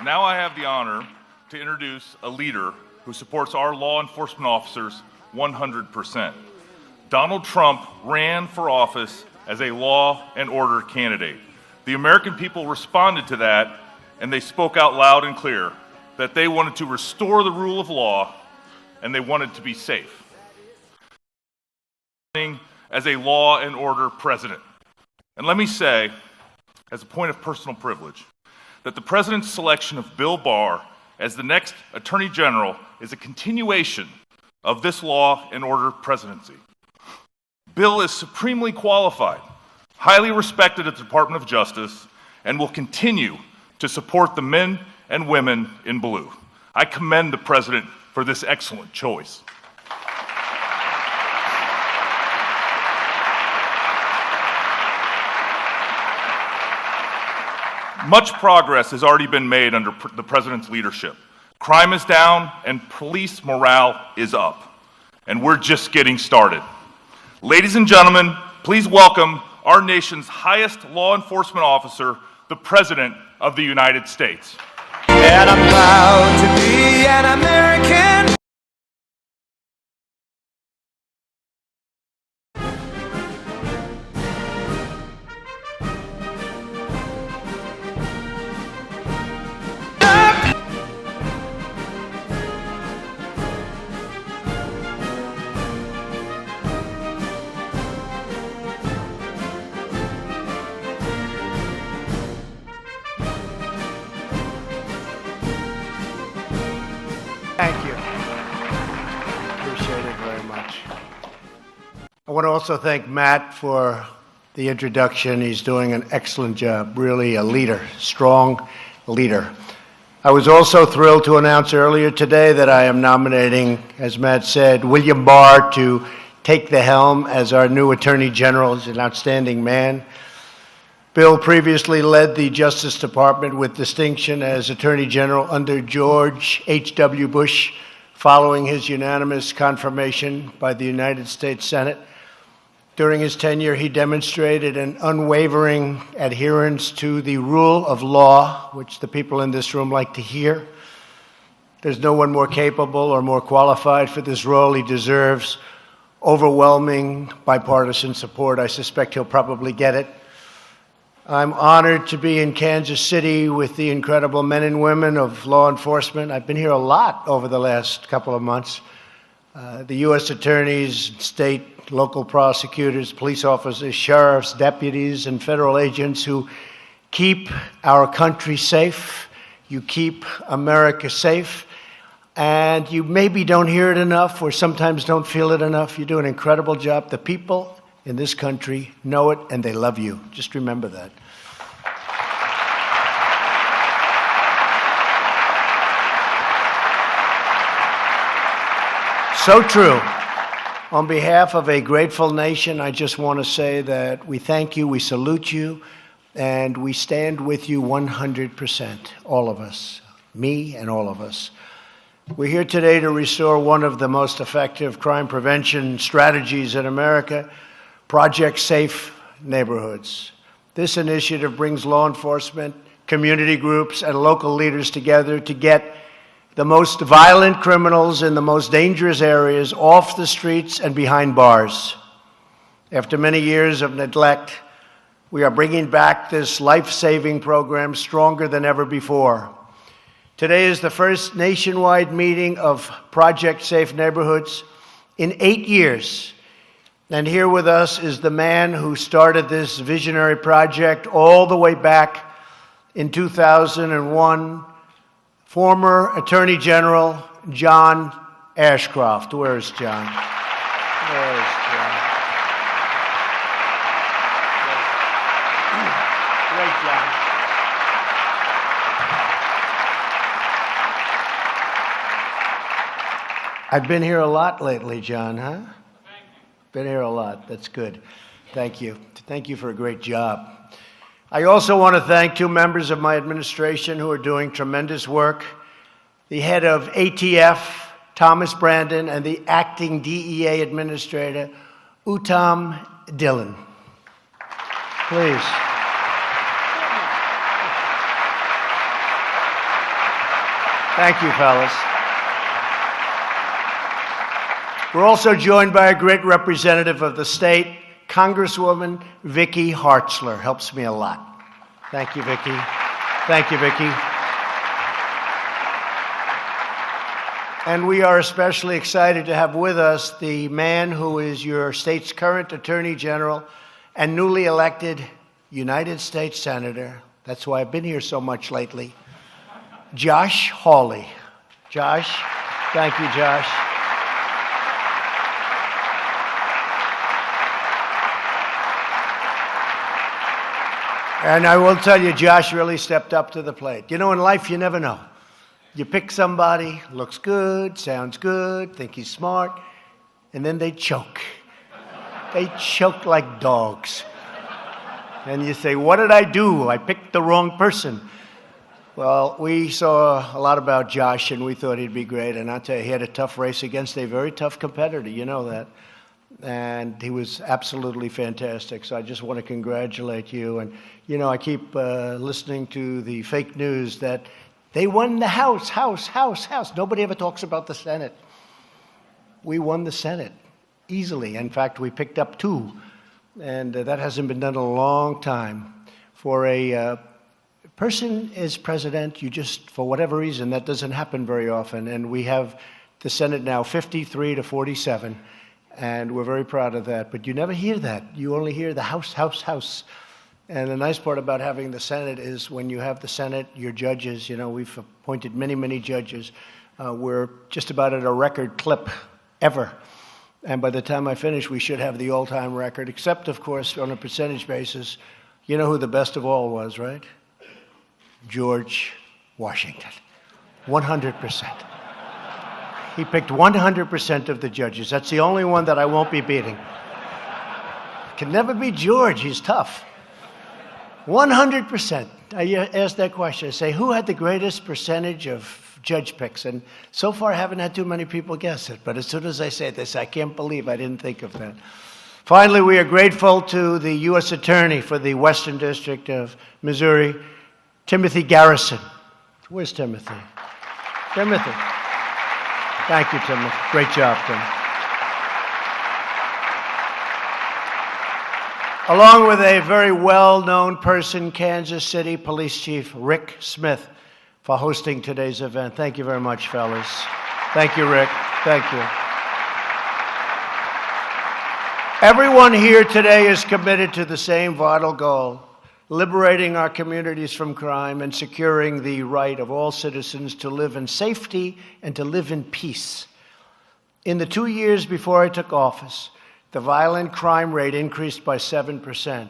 Now I have the honor to introduce a leader who supports our law enforcement officers 100%. Donald Trump ran for office as a law and order candidate. The American people responded to that, and they spoke out loud and clear that they wanted to restore the rule of law and they wanted to be safe. As a law and order president. And let me say, as a point of personal privilege, that the president's selection of Bill Barr as the next Attorney General is a continuation of this law and order presidency. Bill is supremely qualified, highly respected at the Department of Justice, and will continue to support the men and women in blue. I commend the president for this excellent choice. Much progress has already been made under the president's leadership. Crime is down and police morale is up. And we're just getting started. Ladies and gentlemen, please welcome our nation's highest law enforcement officer, the President of the United States. And I'm proud to be an American. Thank you. Appreciate it very much. I want to also thank Matt for the introduction. He's doing an excellent job, really a leader, strong leader. I was also thrilled to announce earlier today that I am nominating, as Matt said, William Barr to take the helm as our new Attorney General. He's an outstanding man. Bill previously led the Justice Department with distinction as Attorney General under George H.W. Bush, following his unanimous confirmation by the United States Senate. During his tenure, he demonstrated an unwavering adherence to the rule of law, which the people in this room like to hear. There's no one more capable or more qualified for this role. He deserves overwhelming bipartisan support. I suspect he'll probably get it. I'm honored to be in Kansas City with the incredible men and women of law enforcement. I've been here a lot over the last couple of months. The U.S. attorneys, state, local prosecutors, police officers, sheriffs, deputies, and federal agents who keep our country safe. You keep America safe. And you maybe don't hear it enough or sometimes don't feel it enough. You do an incredible job. The people in this country know it, and they love you. Just remember that. So true. On behalf of a grateful nation, I just want to say that we thank you, we salute you, and we stand with you 100%, all of us, me and all of us. We're here today to restore one of the most effective crime prevention strategies in America, Project Safe Neighborhoods. This initiative brings law enforcement, community groups, and local leaders together to get the most violent criminals in the most dangerous areas off the streets and behind bars. After many years of neglect, we are bringing back this life-saving program stronger than ever before. Today is the first nationwide meeting of Project Safe Neighborhoods in 8 years. And here with us is the man who started this visionary project all the way back in 2001, former Attorney General John Ashcroft. Where's John? Where's John? Great, John. I've been here a lot lately, John, huh? Been here a lot. That's good. Thank you. Thank you for a great job. I also want to thank two members of my administration who are doing tremendous work. The head of ATF, Thomas Brandon, and the acting DEA administrator, Uttam Dillon. Please. Thank you, fellas. We're also joined by a great representative of the state, Congresswoman Vicki Hartzler. Helps me a lot. Thank you, Vicki. Thank you, Vicki. And we are especially excited to have with us the man who is your state's current Attorney General and newly elected United States Senator. That's why I've been here so much lately. Josh Hawley. Josh, thank you, Josh. And I will tell you, Josh really stepped up to the plate. You know, in life, you never know. You pick somebody, looks good, sounds good, think he's smart, and then they choke. They choke like dogs. And you say, what did I do? I picked the wrong person. Well, we saw a lot about Josh, and we thought he'd be great. And I'll tell you, he had a tough race against a very tough competitor. You know that. And he was absolutely fantastic. So I just want to congratulate you. And, you know, I keep listening to the fake news that they won the House. Nobody ever talks about the Senate. We won the Senate easily. In fact, we picked up 2. And that hasn't been done in a long time. For a person as president, you just, for whatever reason, that doesn't happen very often. And we have the Senate now 53 to 47. And we're very proud of that. But you never hear that. You only hear the House. And the nice part about having the Senate is when you have the Senate, your judges, you know, we've appointed many, many judges. We're just about at a record clip ever. And by the time I finish, we should have the all-time record, except, of course, on a percentage basis. You know who the best of all was, right? George Washington. 100%. He picked 100% of the judges. That's the only one that I won't be beating. Can never beat George. He's tough. 100%. I asked that question. I say, who had the greatest percentage of judge picks? And so far, I haven't had too many people guess it. But as soon as I say this, I can't believe I didn't think of that. Finally, we are grateful to the U.S. Attorney for the Western District of Missouri, Timothy Garrison. Where's Timothy? Timothy. Thank you, Timothy. Great job, Tim. Along with a very well-known person, Kansas City Police Chief Rick Smith, for hosting today's event. Thank you very much, fellas. Thank you, Rick. Thank you. Everyone here today is committed to the same vital goal: liberating our communities from crime and securing the right of all citizens to live in safety and to live in peace. In the 2 years before I took office, the violent crime rate increased by 7%,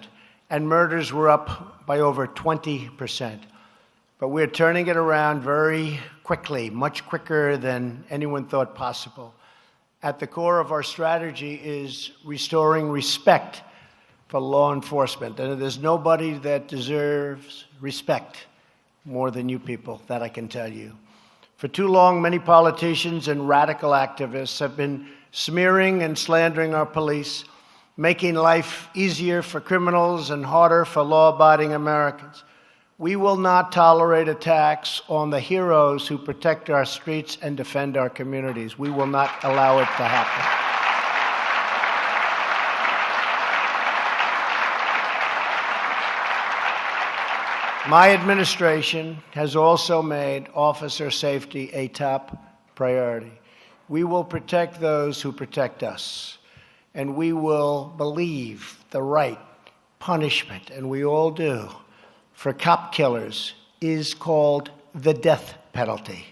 and murders were up by over 20%. But we're turning it around very quickly, much quicker than anyone thought possible. At the core of our strategy is restoring respect for law enforcement. And there's nobody that deserves respect more than you people, that I can tell you. For too long, many politicians and radical activists have been smearing and slandering our police, making life easier for criminals and harder for law-abiding Americans. We will not tolerate attacks on the heroes who protect our streets and defend our communities. We will not allow it to happen. My administration has also made officer safety a top priority. We will protect those who protect us, and we will believe the right punishment, and we all do, for cop killers is called the death penalty.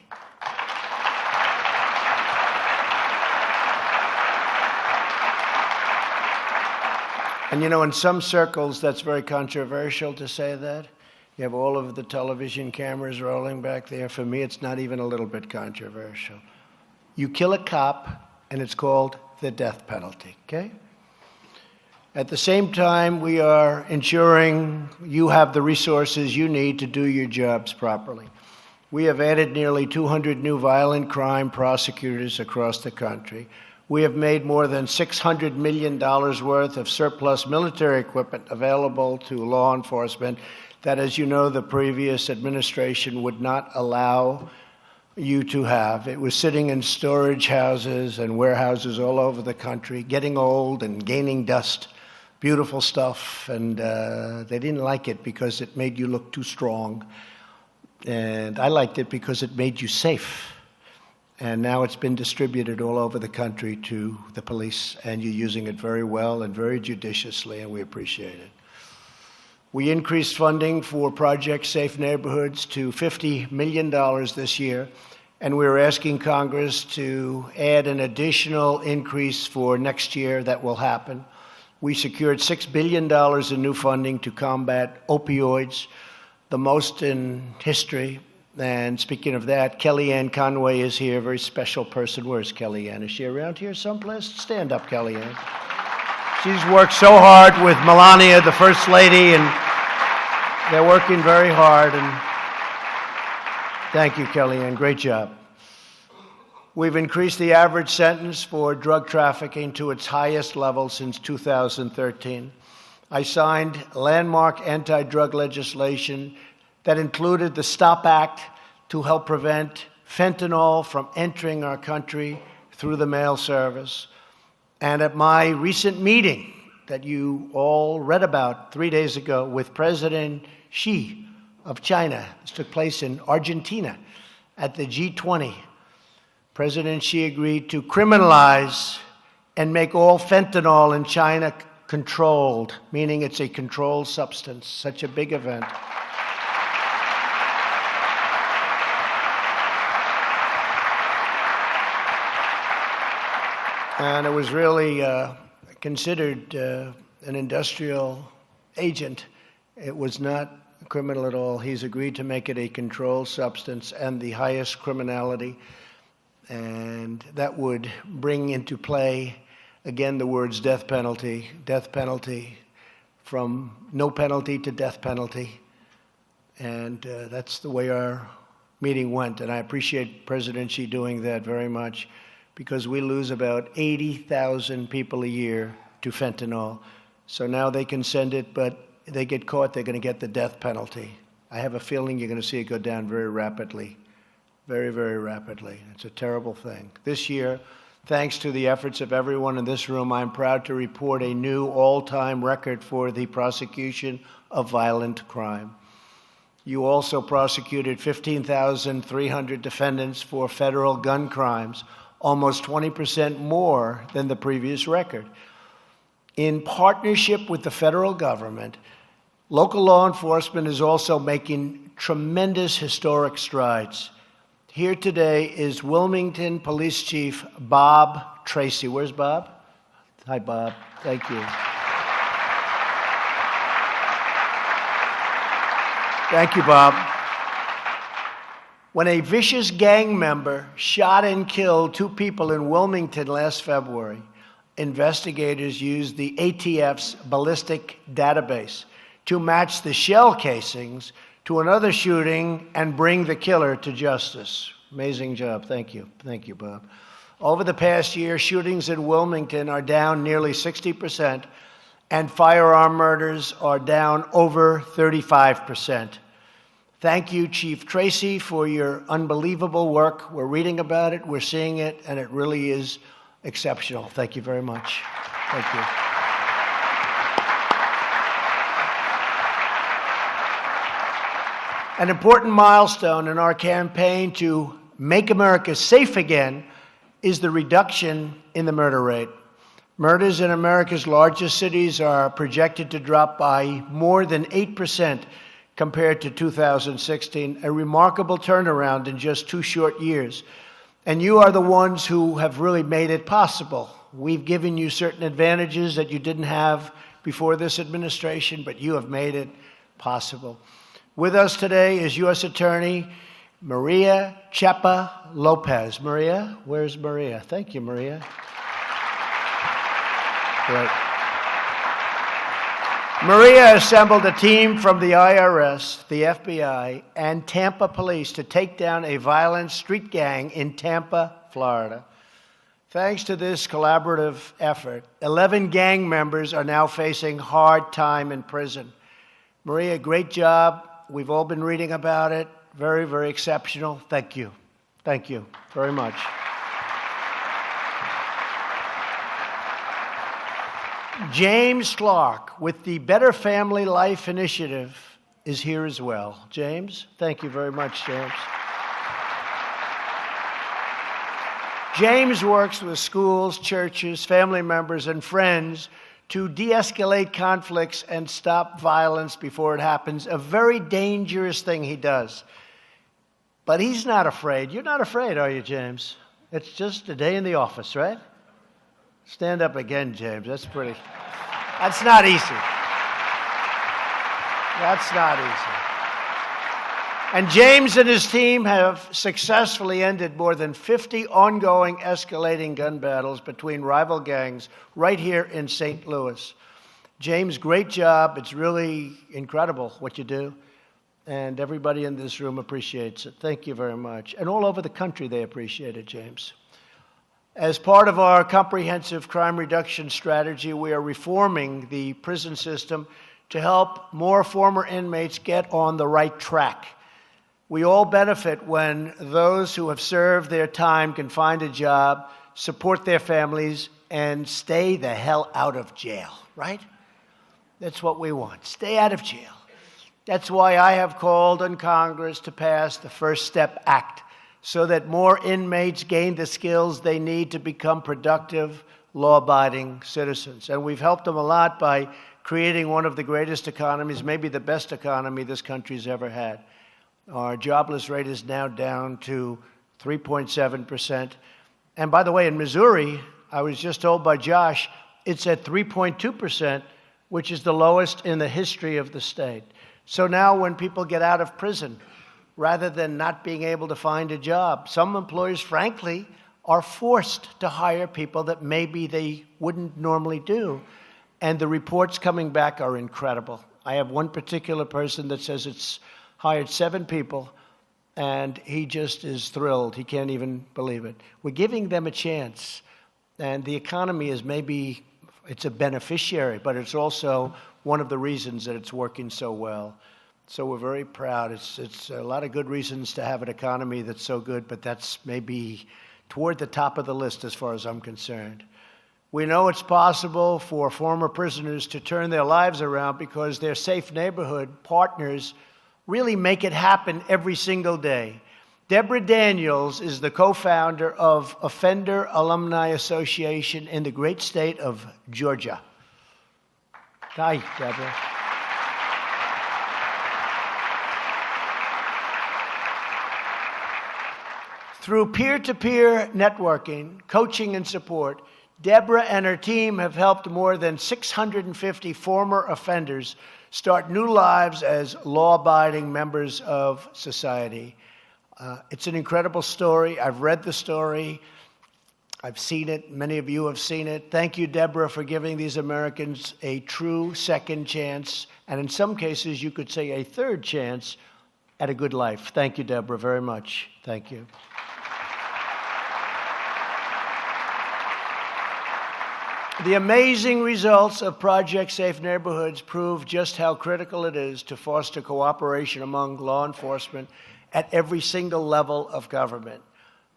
And you know, in some circles, that's very controversial to say that. You have all of the television cameras rolling back there. For me, it's not even a little bit controversial. You kill a cop, and it's called the death penalty, okay? At the same time, we are ensuring you have the resources you need to do your jobs properly. We have added nearly 200 new violent crime prosecutors across the country. We have made more than $600 million worth of surplus military equipment available to law enforcement that, as you know, the previous administration would not allow you to have. It was sitting in storage houses and warehouses all over the country, getting old and gaining dust. Beautiful stuff, and they didn't like it because it made you look too strong. And I liked it because it made you safe. And now it's been distributed all over the country to the police, and you're using it very well and very judiciously, and we appreciate it. We increased funding for Project Safe Neighborhoods to $50 million this year, and we're asking Congress to add an additional increase for next year. That will happen. We secured $6 billion in new funding to combat opioids, the most in history. And speaking of that, Kellyanne Conway is here, a very special person. Where's Kellyanne? Is she around here someplace? Stand up, Kellyanne. She's worked so hard with Melania, the First Lady, and they're working very hard. And thank you, Kellyanne. Great job. We've increased the average sentence for drug trafficking to its highest level since 2013. I signed landmark anti-drug legislation that included the STOP Act to help prevent fentanyl from entering our country through the mail service. And at my recent meeting that you all read about 3 days ago with President Xi of China, this took place in Argentina at the G20, President Xi agreed to criminalize and make all fentanyl in China controlled, meaning it's a controlled substance, such a big event. And it was really considered an industrial agent. It was not criminal at all. He's agreed to make it a controlled substance and the highest criminality. And that would bring into play, again, the words death penalty, from no penalty to death penalty. And that's the way our meeting went. And I appreciate President Xi doing that very much, because we lose about 80,000 people a year to fentanyl. So now they can send it, but they get caught, they're going to get the death penalty. I have a feeling you're going to see it go down very rapidly. Very, very rapidly. It's a terrible thing. This year, thanks to the efforts of everyone in this room, I'm proud to report a new all-time record for the prosecution of violent crime. You also prosecuted 15,300 defendants for federal gun crimes, almost 20% more than the previous record. In partnership with the federal government, local law enforcement is also making tremendous historic strides. Here today is Wilmington Police Chief Bob Tracy. Where's Bob? Hi, Bob. Thank you. Thank you, Bob. When a vicious gang member shot and killed 2 people in Wilmington last February, investigators used the ATF's ballistic database to match the shell casings to another shooting and bring the killer to justice. Amazing job. Thank you. Thank you, Bob. Over the past year, shootings in Wilmington are down nearly 60%, and firearm murders are down over 35%. Thank you, Chief Tracy, for your unbelievable work. We're reading about it, we're seeing it, and it really is exceptional. Thank you very much. Thank you. An important milestone in our campaign to make America safe again is the reduction in the murder rate. Murders in America's largest cities are projected to drop by more than 8% compared to 2016, a remarkable turnaround in just 2 short years. And you are the ones who have really made it possible. We've given you certain advantages that you didn't have before this administration, but you have made it possible. With us today is U.S. Attorney Maria Chepa Lopez. Maria, where's Maria? Thank you, Maria. Great. Maria assembled a team from the IRS, the FBI, and Tampa Police to take down a violent street gang in Tampa, Florida. Thanks to this collaborative effort, 11 gang members are now facing hard time in prison. Maria, great job. We've all been reading about it. Very, very exceptional. Thank you. Thank you very much. James Clark with the Better Family Life Initiative is here as well. James, thank you very much, James. James works with schools, churches, family members, and friends to de-escalate conflicts and stop violence before it happens, a very dangerous thing he does. But he's not afraid. You're not afraid, are you, James? It's just a day in the office, right? Stand up again, James. That's not easy. That's not easy. And James and his team have successfully ended more than 50 ongoing escalating gun battles between rival gangs right here in St. Louis. James, great job. It's really incredible what you do. And everybody in this room appreciates it. Thank you very much. And all over the country, they appreciate it, James. As part of our comprehensive crime reduction strategy, we are reforming the prison system to help more former inmates get on the right track. We all benefit when those who have served their time can find a job, support their families, and stay the hell out of jail, right? That's what we want. Stay out of jail. That's why I have called on Congress to pass the First Step Act so that more inmates gain the skills they need to become productive, law-abiding citizens. And we've helped them a lot by creating one of the greatest economies, maybe the best economy this country's ever had. Our jobless rate is now down to 3.7%. And by the way, in Missouri, I was just told by Josh, it's at 3.2%, which is the lowest in the history of the state. So now when people get out of prison, rather than not being able to find a job, some employers, frankly, are forced to hire people that maybe they wouldn't normally do. And the reports coming back are incredible. I have one particular person that says it's hired 7 people, and he just is thrilled. He can't even believe it. We're giving them a chance, and the economy is maybe, it's a beneficiary, but it's also one of the reasons that it's working so well. So we're very proud. It's a lot of good reasons to have an economy that's so good, but that's maybe toward the top of the list as far as I'm concerned. We know it's possible for former prisoners to turn their lives around because their safe neighborhood partners really make it happen every single day. Deborah Daniels is the co-founder of Offender Alumni Association in the great state of Georgia. Hi, Deborah. Through peer-to-peer networking, coaching, and support, Deborah and her team have helped more than 650 former offenders start new lives as law-abiding members of society. It's an incredible story. I've read the story. I've seen it. Many of you have seen it. Thank you, Deborah, for giving these Americans a true second chance, and in some cases, you could say a third chance at a good life. Thank you, Deborah, very much. Thank you. The amazing results of Project Safe Neighborhoods prove just how critical it is to foster cooperation among law enforcement at every single level of government.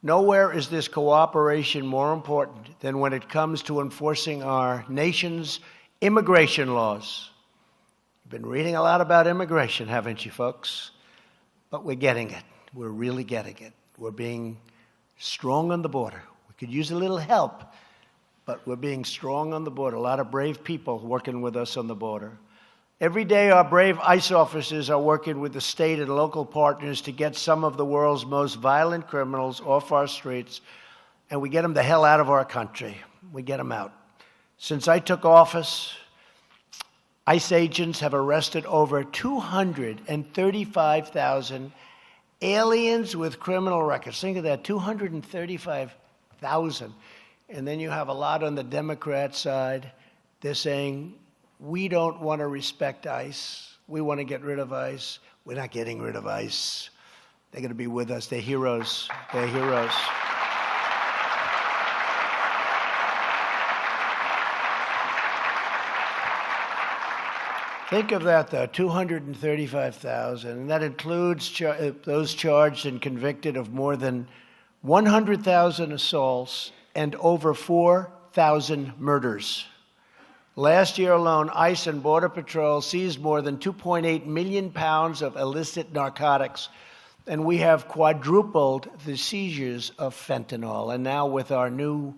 Nowhere is this cooperation more important than when it comes to enforcing our nation's immigration laws. You've been reading a lot about immigration, haven't you, folks? But we're getting it. We're really getting it. We're being strong on the border. We could use a little help, but we're being strong on the border. A lot of brave people working with us on the border. Every day, our brave ICE officers are working with the state and local partners to get some of the world's most violent criminals off our streets, and we get them the hell out of our country. We get them out. Since I took office, ICE agents have arrested over 235,000 aliens with criminal records. Think of that, 235,000. And then you have a lot on the Democrat side. They're saying, we don't want to respect ICE. We want to get rid of ICE. We're not getting rid of ICE. They're going to be with us. They're heroes. They're heroes. Think of that, though, 235,000. And that includes those charged and convicted of more than 100,000 assaults, and over 4,000 murders. Last year alone, ICE and Border Patrol seized more than 2.8 million pounds of illicit narcotics, and we have quadrupled the seizures of fentanyl. And now with our new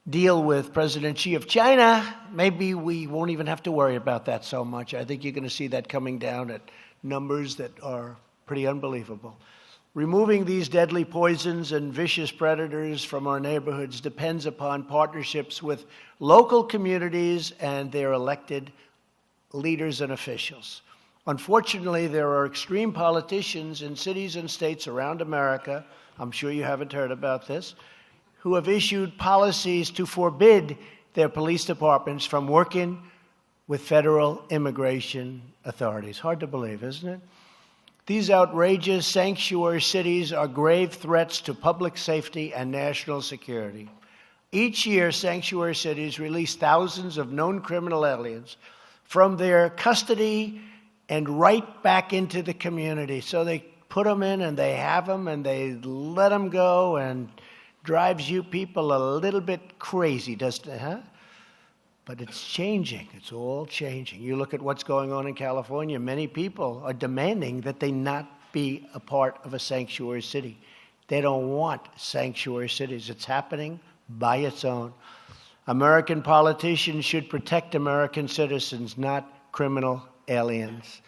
deal with President Xi of China, maybe we won't even have to worry about that so much. I think you're going to see that coming down at numbers that are pretty unbelievable. Removing these deadly poisons and vicious predators from our neighborhoods depends upon partnerships with local communities and their elected leaders and officials. Unfortunately, there are extreme politicians in cities and states around America, I'm sure you haven't heard about this, who have issued policies to forbid their police departments from working with federal immigration authorities. Hard to believe, isn't it? These outrageous sanctuary cities are grave threats to public safety and national security. Each year, sanctuary cities release thousands of known criminal aliens from their custody and right back into the community. So they put them in and they have them and they let them go, and drives you people a little bit crazy, doesn't it, huh? But it's changing. It's all changing. You look at what's going on in California. Many people are demanding that they not be a part of a sanctuary city. They don't want sanctuary cities. It's happening by its own. American politicians should protect American citizens, not criminal aliens.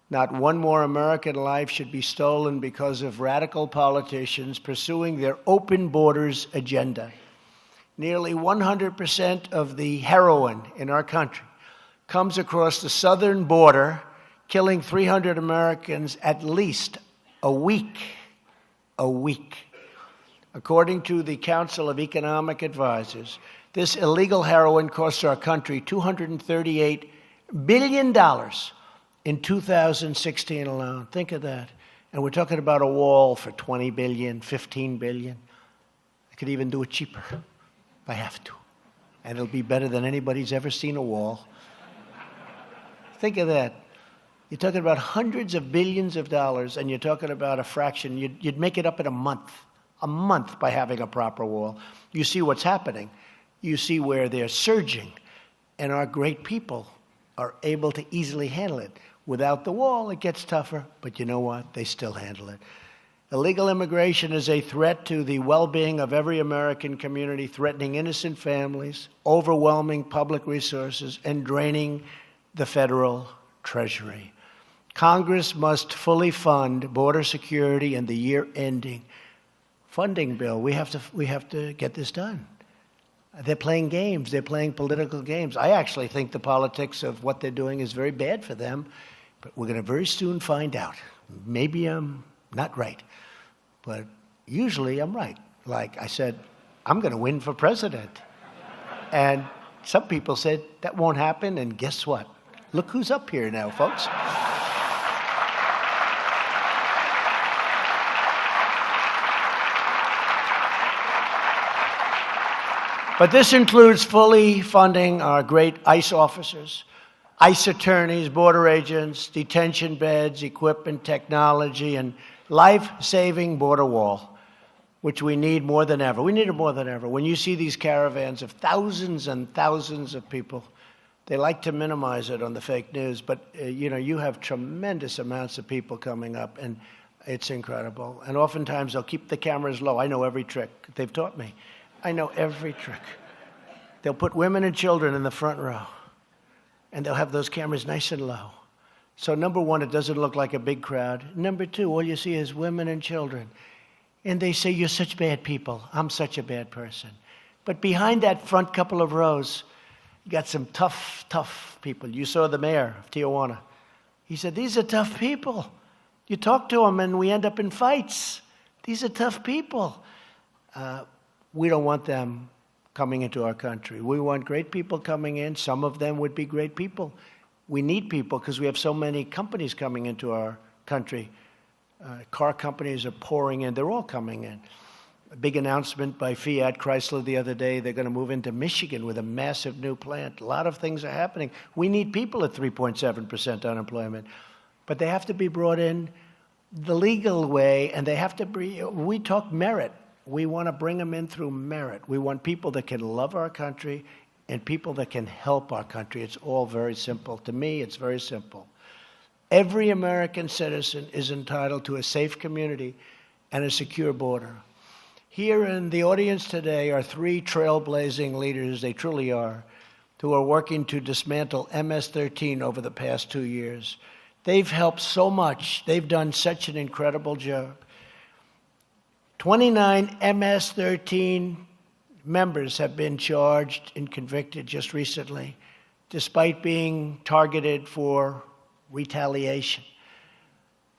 Not one more American life should be stolen because of radical politicians pursuing their open borders agenda. Nearly 100% of the heroin in our country comes across the southern border, killing 300 Americans at least a week. A week. According to the Council of Economic Advisors, this illegal heroin costs our country $238 billion in 2016 alone. Think of that. And we're talking about a wall for $20 billion, $15 billion. I could even do it cheaper if I have to. And it'll be better than anybody's ever seen a wall. Think of that. You're talking about hundreds of billions of dollars, and you're talking about a fraction. You'd make it up in a month by having a proper wall. You see what's happening. You see where they're surging, and our great people are able to easily handle it. Without the wall, it gets tougher, but you know what? They still handle it. Illegal immigration is a threat to the well-being of every American community, threatening innocent families, overwhelming public resources, and draining the federal treasury. Congress must fully fund border security and the year-ending funding bill. We have to get this done. They're playing games. They're playing political games. I actually think the politics of what they're doing is very bad for them, but we're going to very soon find out. Maybe I'm not right, but usually I'm right. Like I said, I'm going to win for president. And some people said that won't happen, and guess what? Look who's up here now, folks. But this includes fully funding our great ICE officers, ICE attorneys, border agents, detention beds, equipment, technology, and life-saving border wall, which we need more than ever. We need it more than ever. When you see these caravans of thousands and thousands of people, they like to minimize it on the fake news, but you have tremendous amounts of people coming up, and it's incredible. And oftentimes they'll keep the cameras low. I know every trick. They've taught me. I know every trick. They'll put women and children in the front row, and they'll have those cameras nice and low. So number one, it doesn't look like a big crowd. Number two, all you see is women and children. And they say, you're such bad people. I'm such a bad person. But behind that front couple of rows, you got some tough people. You saw the mayor of Tijuana. He said, these are tough people. You talk to them and we end up in fights. These are tough people. We don't want them coming into our country. We want great people coming in. Some of them would be great people. We need people because we have so many companies coming into our country. Car companies are pouring in. They're all coming in. A big announcement by Fiat Chrysler the other day. They're going to move into Michigan with a massive new plant. A lot of things are happening. We need people at 3.7% unemployment. But they have to be brought in the legal way, and they have to be, we talk merit. We want to bring them in through merit. We want people that can love our country and people that can help our country. It's all very simple. To me, it's very simple. Every American citizen is entitled to a safe community and a secure border. Here in the audience today are three trailblazing leaders, they truly are, who are working to dismantle MS-13 over the past 2 years. They've helped so much. They've done such an incredible job. 29 MS-13 members have been charged and convicted just recently, despite being targeted for retaliation.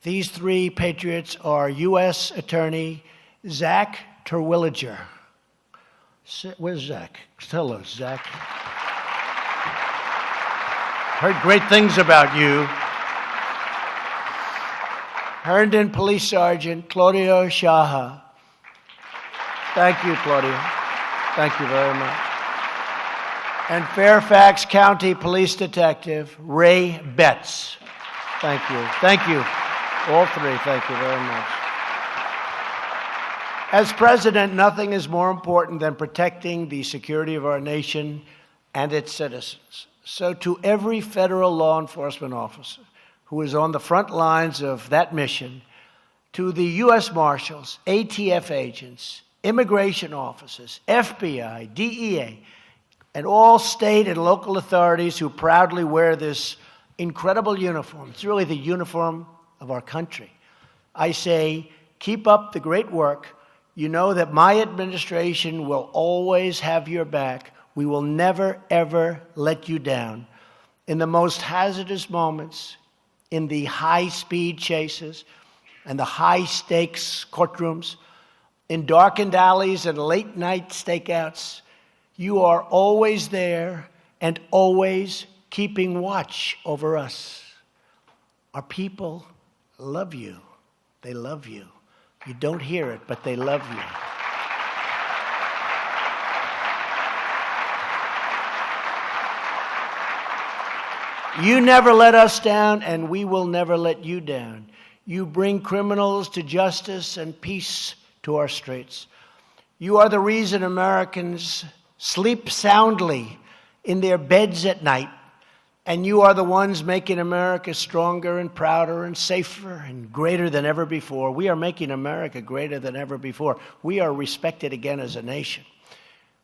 These three patriots are U.S. Attorney Zach Terwilliger. Where's Zach? Tell us, Zach. Heard great things about you. Herndon Police Sergeant Claudio Shaha. Thank you, Claudio. Thank you very much. And Fairfax County Police Detective Ray Betts. Thank you. Thank you. All three, thank you very much. As president, nothing is more important than protecting the security of our nation and its citizens. So to every federal law enforcement officer who is on the front lines of that mission, to the U.S. Marshals, ATF agents, immigration officers, FBI, DEA, and all state and local authorities who proudly wear this incredible uniform. It's really the uniform of our country. I say, keep up the great work. You know that my administration will always have your back. We will never, ever let you down. In the most hazardous moments, in the high-speed chases and the high-stakes courtrooms, in darkened alleys and late-night stakeouts, you are always there and always keeping watch over us. Our people love you. They love you. You don't hear it, but they love you. You never let us down, and we will never let you down. You bring criminals to justice and peace to our streets. You are the reason Americans sleep soundly in their beds at night, and you are the ones making America stronger and prouder and safer and greater than ever before. We are making America greater than ever before. We are respected again as a nation.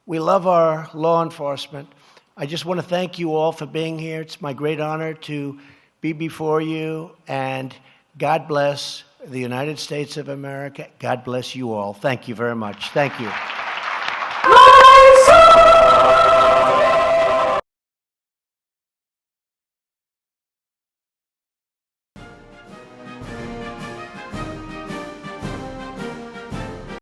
We love our law enforcement. I just want to thank you all for being here. It's my great honor to be before you, and God bless the United States of America. God bless you all. Thank you very much. Thank you.